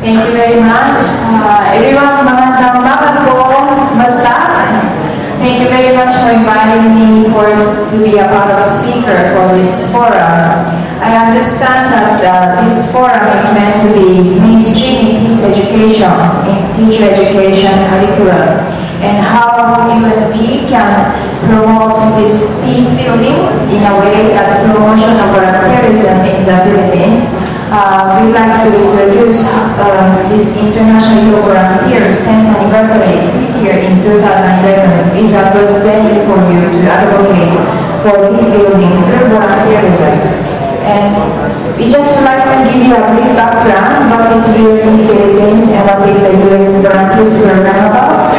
Thank you very much. Everyone, magandang umaga po. Basta. Thank you very much for inviting me to be a part of speaker for this forum. I understand that this forum is meant to be mainstreaming peace education in teacher education curriculum and how UNP can promote this peace building in a way that the promotion of volunteerism in the Philippines. We'd like to introduce this International Youth Volunteers 10th anniversary this year in 2011 is a good venue for you to advocate for peace building through volunteerism. And we just would like to give you a brief background what is UNP Philippines and what is the UN Volunteers Program about.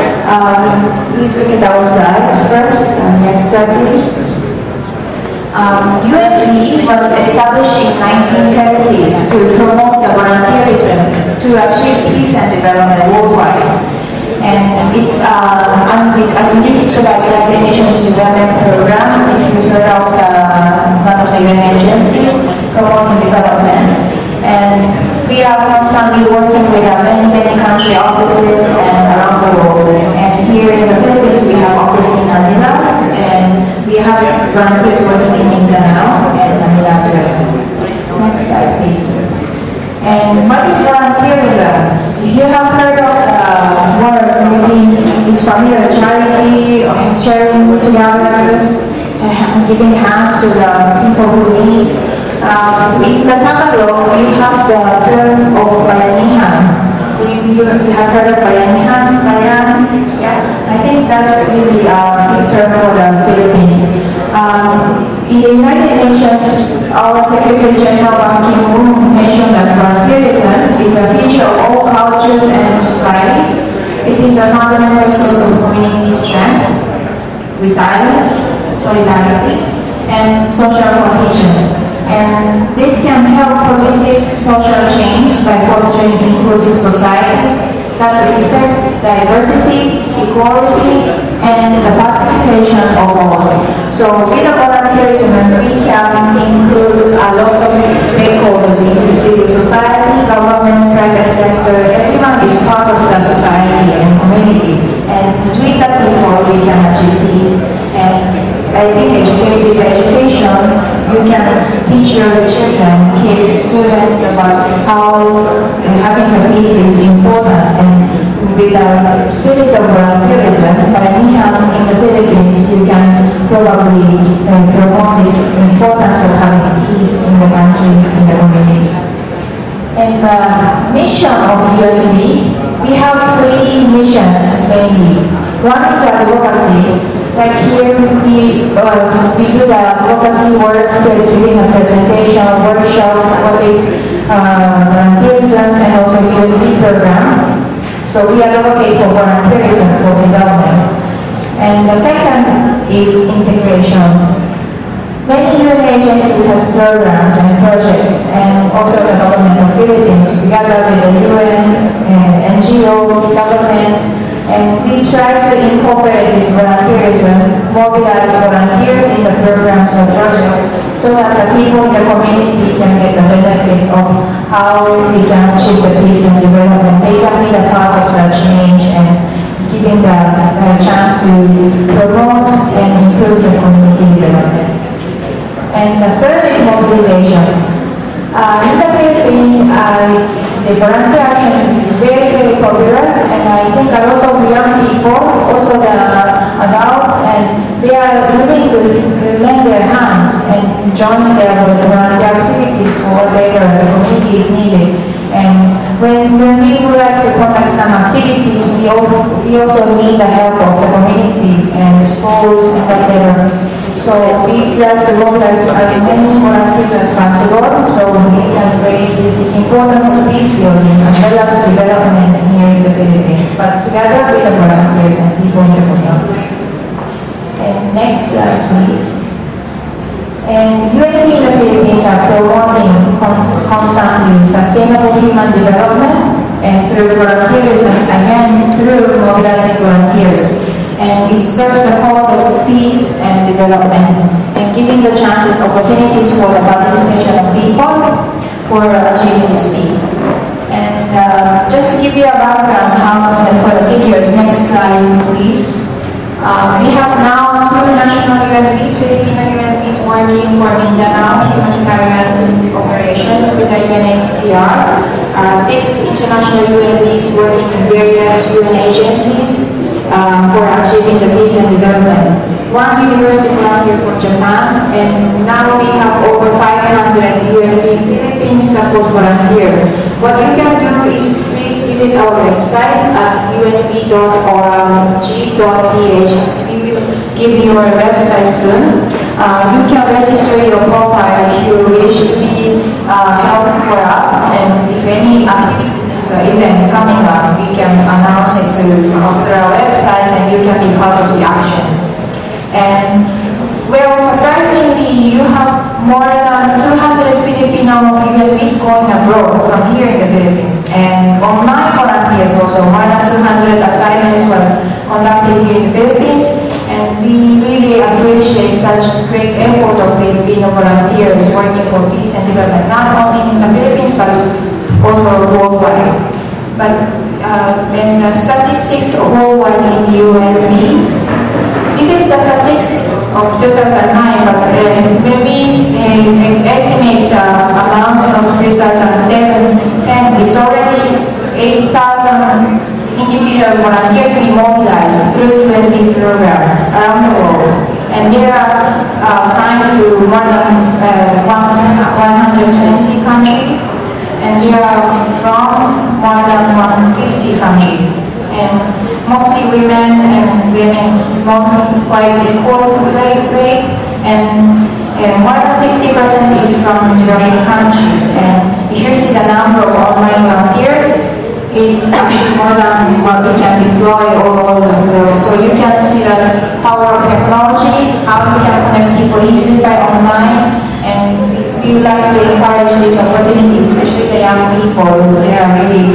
Please look at our slides first. Next slide, please. UNP was established in 1970s to promote the volunteerism to achieve peace and development worldwide. And it's administered by the United Nations Development Program, if you heard of one of the UN agencies promoting development. And we are constantly working with many country offices and around the world. And here in the Philippines, we have office in Manila, and we have volunteers working in Mindanao and Manila as well. Next slide, please. And what is volunteerism? If you have heard of the word, maybe it's familiar, charity, or sharing together, giving hands to the people who need. In the Tagalog, you have the term of bayanihan. You have heard of bayanihan? Bayan? Yeah, I think that's really a big term for the Philippines. In the United Nations, our Secretary General Ban Ki-moon mentioned that volunteerism is a feature of all cultures and societies. It is a fundamental source of community strength, resilience, solidarity, and social cohesion. And this can help positive social change by fostering inclusive societies that respect diversity, equality, and the participation of all. So with the volunteerism, we can include a lot of stakeholders, including civil society, government, private sector. Everyone is part of the society and community. And with the people, we can achieve peace. And I think with education, you can teach your children, kids, students about how having the peace is important. And with the spirit of volunteerism, bayanihan in the Philippines, you can probably promote this importance of having peace in the country, in the community. And the mission of UNP, we have 3 missions mainly. One is advocacy. Like here, we do the advocacy work, giving a presentation, workshop, what is volunteerism, and also UNP program. So we advocate for volunteerism for development. And the second is integration. Many UN agencies has programs and projects, and also the government of Philippines together with the UN, NGOs, government. And we try to incorporate this volunteerism, mobilize volunteers in the programs and projects so that the people in the community can get the benefit of how we can achieve the peace and development. They can be a part of the change and giving the chance to promote and improve the community development. And the third is mobilization. In the Philippines, the volunteer actions is very popular, and I think a lot of young people, also the adults, and they are willing to lend their hands and join the volunteer activities for whatever the community is needed. And when we would like to conduct some activities, we also need the help of the community and the schools and whatever. So we like to mobilize as many volunteers as possible so we can raise this importance of peace building as well as development here in the Philippines, but together with the volunteers and people in the community. And next slide, please. And UNP in the Philippines are promoting constantly sustainable human development and through volunteerism, again through mobilizing volunteers. And it serves the cause of peace and development and giving the chances, opportunities for the participation of people for achieving this peace. And just to give you a background for the figures, next slide please. We have now 2 national UNVs, Filipino UNVs working for Mindanao humanitarian operations with the UNHCR, 6 international UNVs working in various UN agencies for achieving the peace and development. 1 university volunteer from Japan, and now we have over 500 UNV Philippines support volunteer. What you can do is please visit our websites at unv.org.ph. We will give you our website soon. You can register your profile if you wish to be helpful for us, and if any activities or events coming up, we can announce it through our website and you can be part of the action. And well, surprisingly, you have more than 200 Filipino UNVs going abroad from here in the Philippines. And online volunteers also, more than 200 assignments was conducted here in the Philippines. And we really appreciate such great effort of Filipino volunteers working for peace and development, not only in the Philippines, but also worldwide. But in the statistics worldwide in the UNV, this is the statistics of 2009, but when we estimate the amounts of 2010, it's already 8,000 individual volunteers we mobilized through the UNV program around the world. And they are assigned to more than 120 countries, and they are from more than 150 countries. And mostly women, and women quite equal rate, and more than 60% is from developing countries. And if you see the number of online volunteers, it's actually more than what we can deploy all over the world. So you can see the power of technology, how you can connect people easily by online, and we would like to encourage this opportunity, especially the young people. They are really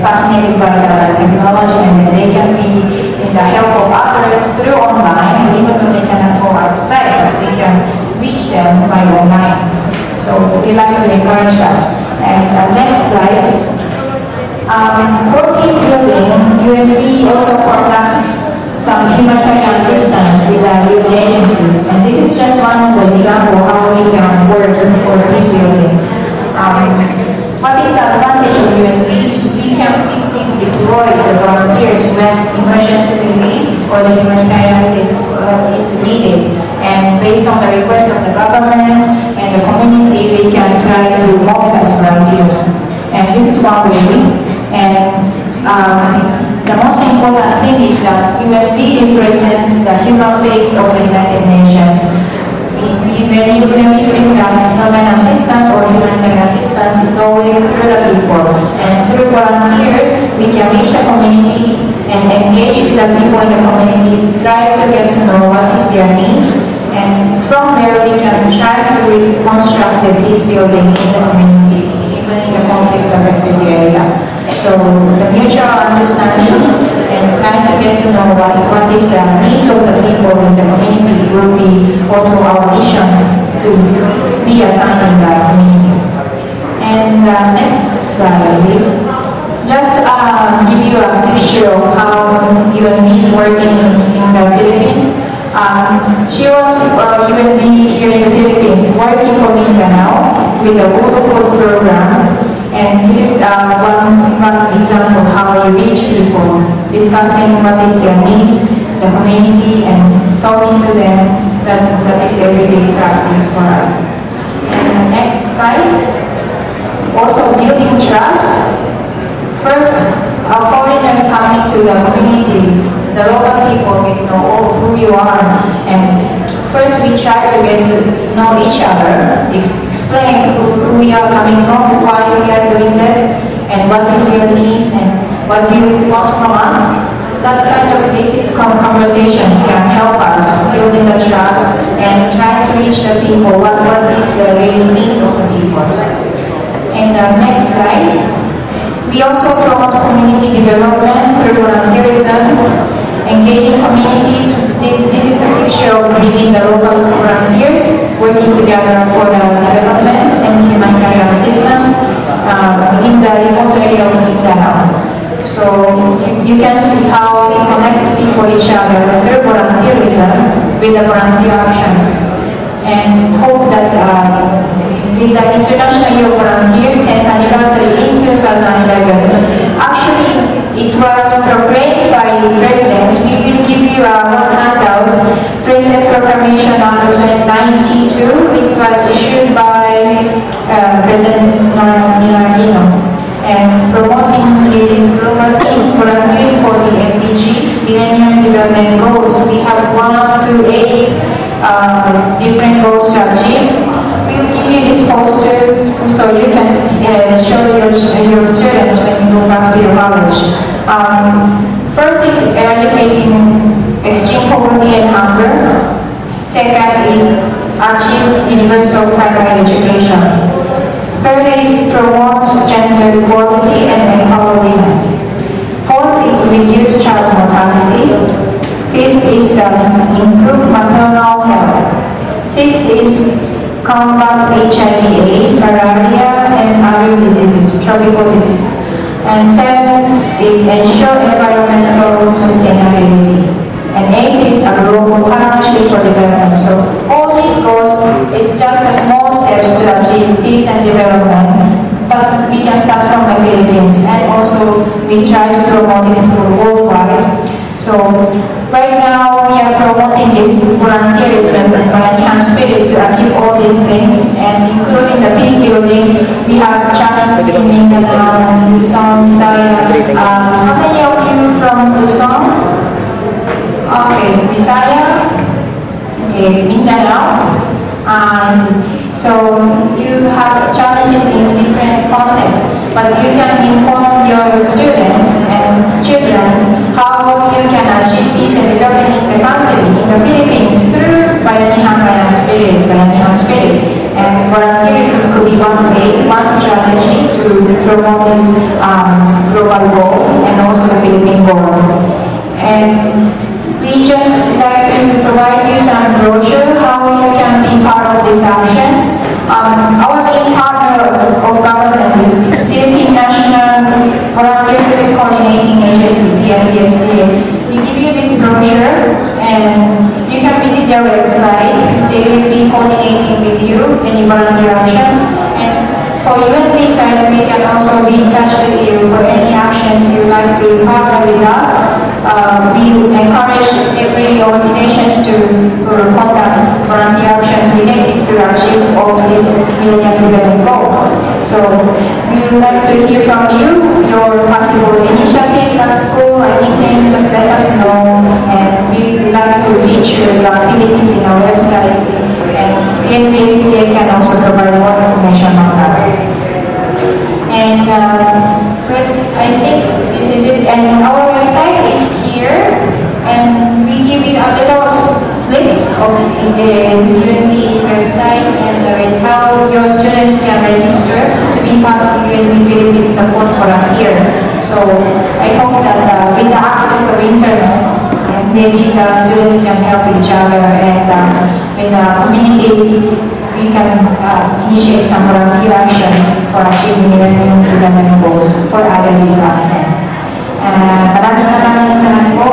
fascinated by the technology, and they can be in the help of others through online, even though they cannot go outside, but they can reach them by online. So we like to encourage that. And next slide. For peace building, UNV also conducts some humanitarian assistance with the UN agencies, and this is just one of the example how we can work for peace building. What is the advantage of UNVs? We can quickly deploy the volunteers when emergency relief or the humanitarian assistance is needed, and based on the request of the government and the community, we can try to mobilize volunteers. And this is one way. And the most important thing is that UNV represents the human face of the United Nations. When we bring the human assistance or humanitarian assistance, it's always through the people. And through volunteers, we can reach the community and engage with the people in the community, try to get to know what is their needs. And from there, we can try to reconstruct the peace building in the community, even in the conflict-affected area. So the mutual understanding and trying to get to know what is the needs of the people in the community will be also our mission to be assigned in the community. And next slide, please. Just give you a picture of how UNV is working in the Philippines. She was UNV here in the Philippines working for Mindanao with the World Food Program. And this is one example of how we reach people, discussing what is their needs, the community, and talking to them. That is everyday practice for us. And next slide. Also building trust. First, our foreigners coming to the community, the local people get to know who you are, and first we try to get to know each other, explain who we are coming from, why we are doing this, and what is your needs, and what do you want from us. That kind of basic conversations can help us building the trust and trying to reach the people, what is the real needs of the people. And next slide. We also promote community development through volunteerism, engaging communities. This is a picture of bringing the local volunteers working together for the development and humanitarian assistance in the remote area of Mindanao. So you can see how we connect people each other through volunteerism with the volunteer actions. And hope that with the International Year of Volunteers 10th anniversary in 2011, actually it was proclaimed by the President. We will give you one handout, President Proclamation number 92, which was issued by President Minardino, and promoting the global theme, volunteering for the MDG, Millennium Development Goals. We have 1 to 8 different goals to achieve. We'll give you this poster so you can show your students when you go back to your college. First is eradicating extreme poverty and hunger. Second is achieve universal primary education. Third is promote gender equality and empower women. Fourth is reduce child mortality. Fifth is improve maternal health. Sixth is combat HIV/AIDS, malaria, and other diseases, tropical diseases. And seventh is ensure environmental sustainability. And eighth is a global partnership for development. So all these goals is just a small steps to achieve peace and development. But we can start from the Philippines, and also we try to promote it worldwide. So right now we are promoting this volunteerism and volunteer spirit to achieve all these things, and including the peace building. We have challenges in Mindanao, Luzon, Visayas. How many of you from Luzon? Okay, Visayas. Okay, Mindanao. I see. So you have challenges in different contexts, but you can inform your students and children how you can achieve peace and development in the country, in the Philippines, through Bayanihan spirit. And volunteerism could be one way, one strategy to promote this global goal and also the Philippine goal. And we just like to provide you some brochure how you can be part of these actions. Our main partner of government is Philippine National Volunteer Service Coordinating Agency, PNVSCA. We give you this brochure, and you can visit their website. They will be coordinating with you any volunteer actions. And for UNP sites, we can also be in touch with you for any actions you like to partner with us. We encourage every organizations to conduct volunteer actions related to achieve all these Millennium Development Goals. So we would like to hear from you, your possible initiatives at school, anything, just let us know, and we would like to feature your activities in our website, and PNVSCA can also provide more information on that. And I think this is it, and our website is here, and we give you a little slips of the UNP website and how your students can register to be part of UNP Philippines Support Volunteer. So I hope that with the access of internet, maybe the students can help each other, and in the community we can initiate some volunteer actions for achieving Millennium Development Goals for other class 10. Maraming salamat po.